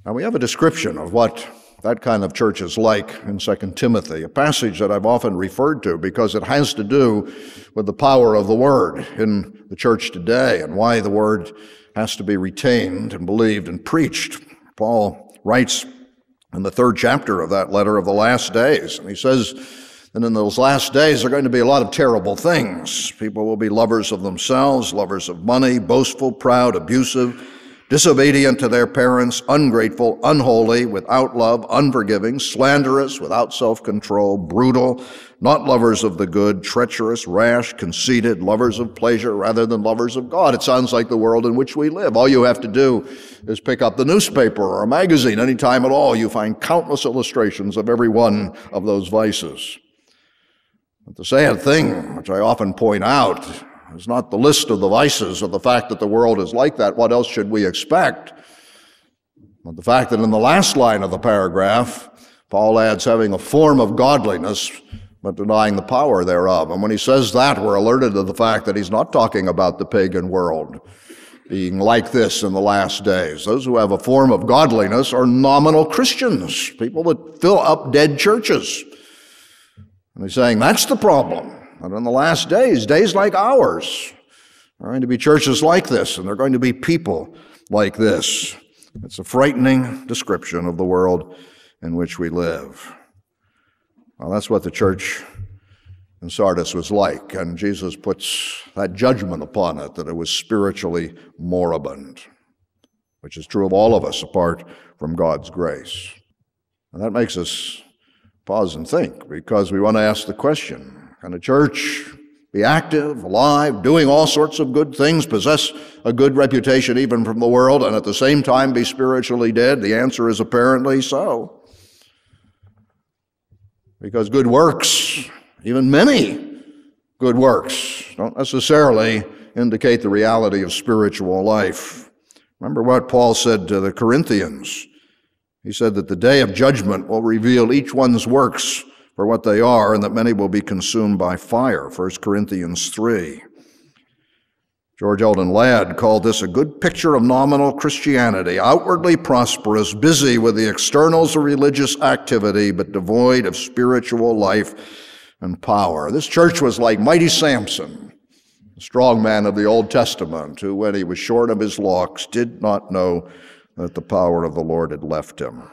Now we have a description of what that kind of church is like in 2 Timothy, a passage that I've often referred to because it has to do with the power of the Word in the church today and why the Word has to be retained and believed and preached. Paul writes in the 3rd chapter of that letter of the last days, and he says that in those last days there are going to be a lot of terrible things. People will be lovers of themselves, lovers of money, boastful, proud, abusive, disobedient to their parents, ungrateful, unholy, without love, unforgiving, slanderous, without self-control, brutal, not lovers of the good, treacherous, rash, conceited, lovers of pleasure rather than lovers of God. It sounds like the world in which we live. All you have to do is pick up the newspaper or a magazine any time at all. You find countless illustrations of every one of those vices. But the sad thing, which I often point out, is not the list of the vices or the fact that the world is like that. What else should we expect? But the fact that in the last line of the paragraph, Paul adds having a form of godliness, but denying the power thereof. And when he says that, we're alerted to the fact that he's not talking about the pagan world being like this in the last days. Those who have a form of godliness are nominal Christians, people that fill up dead churches. And he's saying that's the problem. And in the last days, days like ours, there are going to be churches like this, and there are going to be people like this. It's a frightening description of the world in which we live. Well, that's what the church in Sardis was like, and Jesus puts that judgment upon it, that it was spiritually moribund, which is true of all of us apart from God's grace. And that makes us pause and think, because we want to ask the question, can a church be active, alive, doing all sorts of good things, possess a good reputation even from the world, and at the same time be spiritually dead? The answer is apparently so. Because good works, even many good works, don't necessarily indicate the reality of spiritual life. Remember what Paul said to the Corinthians. He said that the day of judgment will reveal each one's works for what they are, and that many will be consumed by fire, 1 Corinthians 3. George Eldon Ladd called this a good picture of nominal Christianity, outwardly prosperous, busy with the externals of religious activity, but devoid of spiritual life and power. This church was like mighty Samson, the strong man of the Old Testament, who, when he was shorn of his locks, did not know that the power of the Lord had left him.